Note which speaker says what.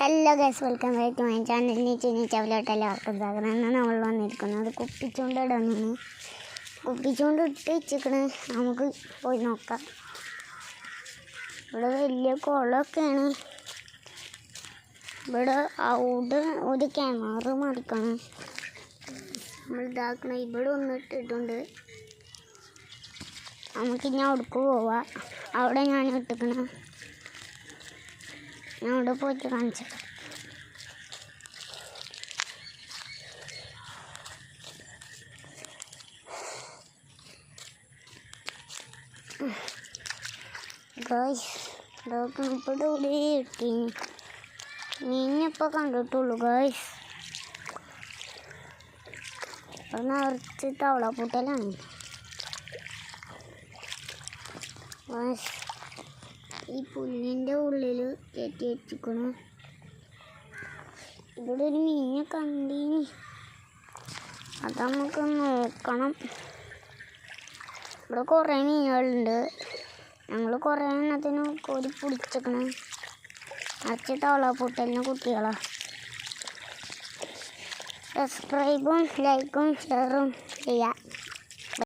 Speaker 1: Hello guys, welcome back to my channel. നീച്ചവലോട്ട് എല്ലാവർക്കും സ്വാഗതം. എന്നാണ് നമ്മൾ വന്നിരിക്കുന്നത് കുപ്പിച്ചൂണ്ടിടാനാണ്. കുപ്പിച്ചൂണ്ട് ഇട്ട് വെച്ചിരിക്കണ്. നമുക്ക് പോയി നോക്കാം. ഇവിടെ വലിയ കുളമൊക്കെയാണ്. ഇവിടെ അവിടെ ഒരു കിണർ മറിക്കണം. നമ്മൾ ഇതാക്കണം. ഇവിടെ ഒന്നിട്ടിട്ടുണ്ട്. നമുക്കിനി അവിടേക്ക് പോവാം. അവിടെ ഞാൻ ഇട്ടിക്കണം. ഞാൻ അവിടെ പോയിട്ട് കാണിച്ചു. ഗൈസ്, ഇവിടെ ഇവിടെ കിട്ടി. മീനിപ്പോൾ കണ്ടിട്ടുള്ളൂ ഗൈസ്. ഇവിടെ നിറച്ച് തവളപ്പൂട്ടലാണ്. ഈ പുല്ലിൻ്റെ ഉള്ളിൽ കയറ്റി വെച്ചിരിക്കണു. ഇവിടെ ഒരു മീനെ കണ്ടീനി. അത് നമുക്ക് നോക്കണം. ഇവിടെ കുറേ മീനുകളുണ്ട്. ഞങ്ങൾ കുറേ എണ്ണത്തിന് കോരി പിടിച്ചേക്കണം. അച്ഛൻ തവളപ്പൂട്ടലിന് കുട്ടികളാണ്. സബ്സ്ക്രൈബും ലൈക്കും ഷെയറും ചെയ്യാം.